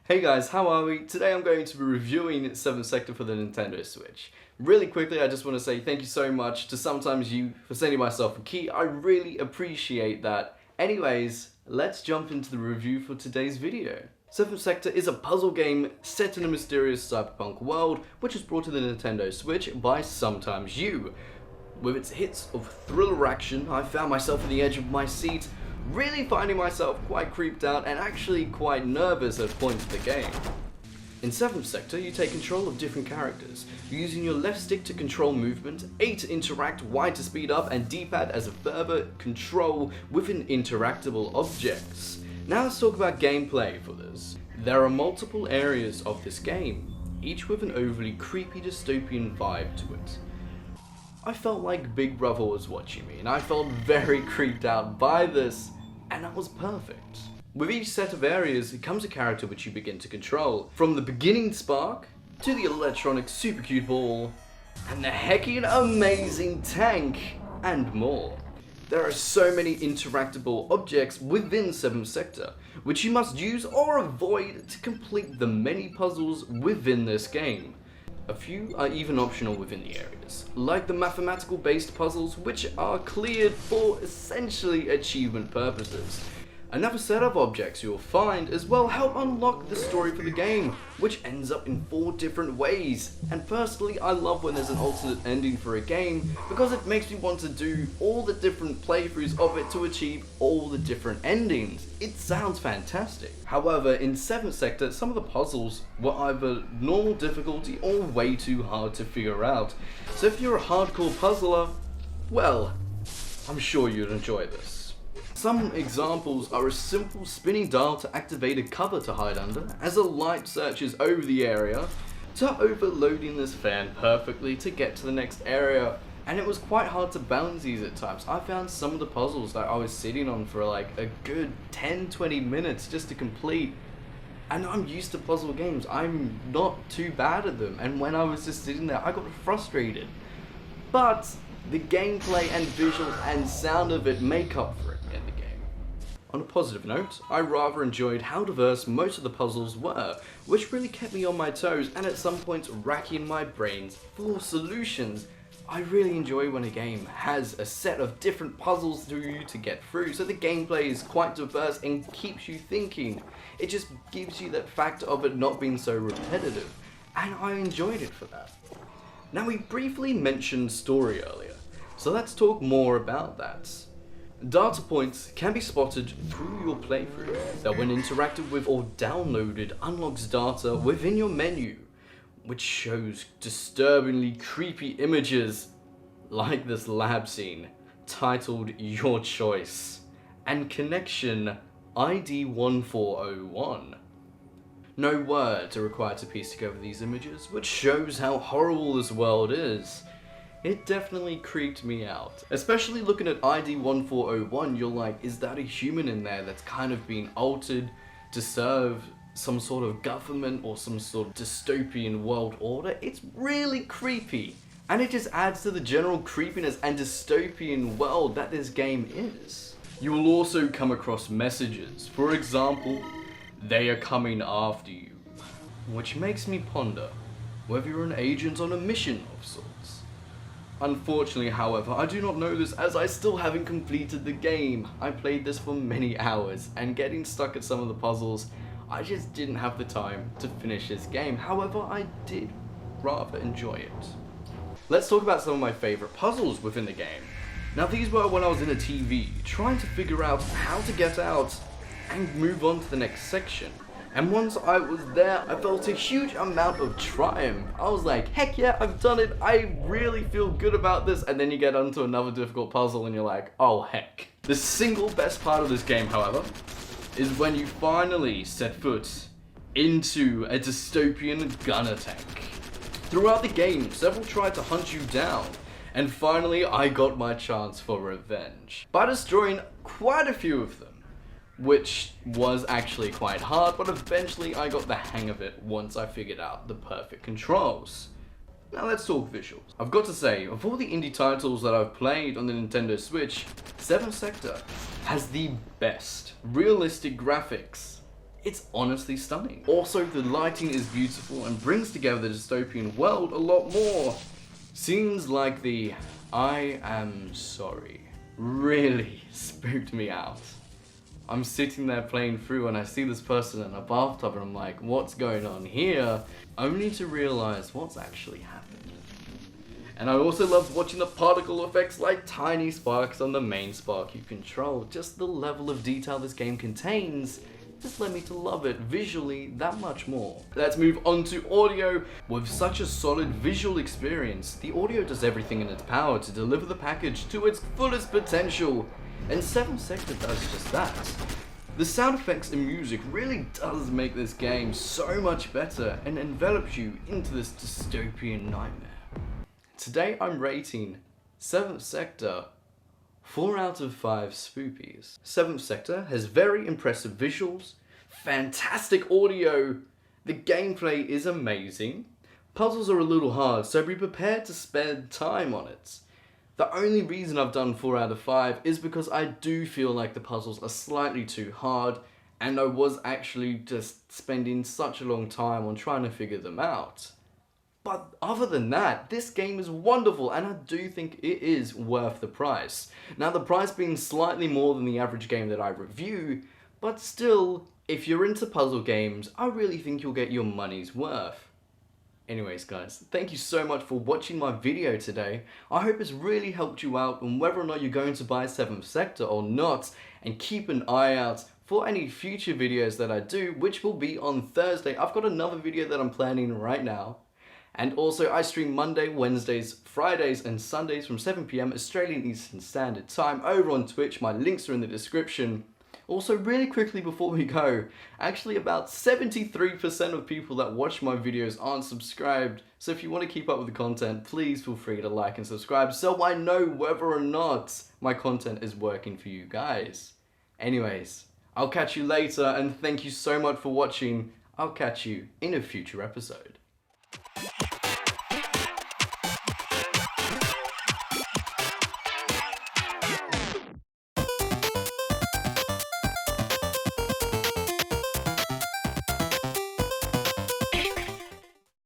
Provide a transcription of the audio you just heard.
Hey guys, how are we? Today I'm going to be reviewing 7th Sector for the Nintendo Switch. Really quickly, I just want to say thank you so much to Sometimes You for sending myself a key. I really appreciate that. Anyways, let's jump into the review for today's video. 7th Sector is a puzzle game set in a mysterious cyberpunk world, which was brought to the Nintendo Switch by Sometimes You. With its hits of thriller action, I found myself on the edge of my seat, really finding myself quite creeped out and actually quite nervous at points of the game. In 7th Sector, you take control of different characters, using your left stick to control movement, A to interact, Y to speed up, and D-pad as a further control within interactable objects. Now let's talk about gameplay for this. There are multiple areas of this game, each with an overly creepy dystopian vibe to it. I felt like Big Brother was watching me, and I felt very creeped out by this, and that was perfect. With each set of areas, it comes a character which you begin to control, from the beginning Spark, to the electronic super cute ball, and the heckin' amazing tank, and more. There are so many interactable objects within 7th Sector, which you must use or avoid to complete the many puzzles within this game. A few are even optional within the areas, like the mathematical based puzzles which are cleared for essentially achievement purposes. Another set of objects you'll find as well help unlock the story for the game, which ends up in 4 different ways. And personally, I love when there's an alternate ending for a game because it makes me want to do all the different playthroughs of it to achieve all the different endings. It sounds fantastic. However, in 7th Sector, some of the puzzles were either normal difficulty or way too hard to figure out. So if you're a hardcore puzzler, well, I'm sure you'd enjoy this. Some examples are a simple spinning dial to activate a cover to hide under as a light searches over the area, to overloading this fan perfectly to get to the next area, and it was quite hard to balance these at times. I found some of the puzzles that I was sitting on for like a good 10-20 minutes just to complete, and I'm used to puzzle games, I'm not too bad at them, and when I was just sitting there I got frustrated. But the gameplay and visuals and sound of it make up for it in the game. On a positive note, I rather enjoyed how diverse most of the puzzles were, which really kept me on my toes and at some points racking my brains for solutions. I really enjoy when a game has a set of different puzzles for you to get through, so the gameplay is quite diverse and keeps you thinking. It just gives you that fact of it not being so repetitive, and I enjoyed it for that. Now, we briefly mentioned story earlier, so let's talk more about that. Data points can be spotted through your playthrough that when interacted with or downloaded unlocks data within your menu, which shows disturbingly creepy images like this lab scene titled Your Choice and connection ID 1401. No words are required to piece together these images, which shows how horrible this world is. It definitely creeped me out. Especially looking at ID 1401, you're like, is that a human in there that's kind of been altered to serve some sort of government or some sort of dystopian world order? It's really creepy. And it just adds to the general creepiness and dystopian world that this game is. You will also come across messages. For example, they are coming after you, which makes me ponder whether you're an agent on a mission of sorts. Unfortunately, however, I do not know this as I still haven't completed the game. I played this for many hours, and getting stuck at some of the puzzles, I just didn't have the time to finish this game. However, I did rather enjoy it. Let's talk about some of my favorite puzzles within the game. Now, these were when I was in a TV, trying to figure out how to get out and move on to the next section. And once I was there, I felt a huge amount of triumph. I was like, heck yeah, I've done it. I really feel good about this. And then you get onto another difficult puzzle and you're like, oh heck. The single best part of this game, however, is when you finally set foot into a dystopian gunner tank. Throughout the game, several tried to hunt you down, and finally I got my chance for revenge by destroying quite a few of them, which was actually quite hard, but eventually I got the hang of it once I figured out the perfect controls. Now let's talk visuals. I've got to say, of all the indie titles that I've played on the Nintendo Switch, 7th Sector has the best realistic graphics It's honestly stunning. Also, the lighting is beautiful and brings together the dystopian world a lot more. Scenes like the "I am sorry" really spooked me out. I'm sitting there playing through and I see this person in a bathtub and I'm like, what's going on here? Only to realize what's actually happened. And I also loved watching the particle effects like tiny sparks on the main spark you control. Just the level of detail this game contains just led me to love it visually that much more. Let's move on to audio. With such a solid visual experience, the audio does everything in its power to deliver the package to its fullest potential. And 7th Sector does just that. The sound effects and music really does make this game so much better and envelops you into this dystopian nightmare. Today I'm rating 7th Sector 4 out of 5 spoopies. 7th Sector has very impressive visuals, fantastic audio, the gameplay is amazing, puzzles are a little hard so be prepared to spend time on it. The only reason I've done 4 out of 5 is because I do feel like the puzzles are slightly too hard and I was actually just spending such a long time on trying to figure them out. But other than that, this game is wonderful and I do think it is worth the price. Now the price being slightly more than the average game that I review, but still, if you're into puzzle games, I really think you'll get your money's worth. Anyways guys, thank you so much for watching my video today. I hope it's really helped you out on whether or not you're going to buy 7th Sector or not, and keep an eye out for any future videos that I do, which will be on Thursday. I've got another video that I'm planning right now. And also I stream Monday, Wednesdays, Fridays and Sundays from 7 PM Australian Eastern Standard Time over on Twitch. My links are in the description. Also, really quickly before we go, actually about 73% of people that watch my videos aren't subscribed. So if you want to keep up with the content, please feel free to like and subscribe so I know whether or not my content is working for you guys. Anyways, I'll catch you later and thank you so much for watching. I'll catch you in a future episode.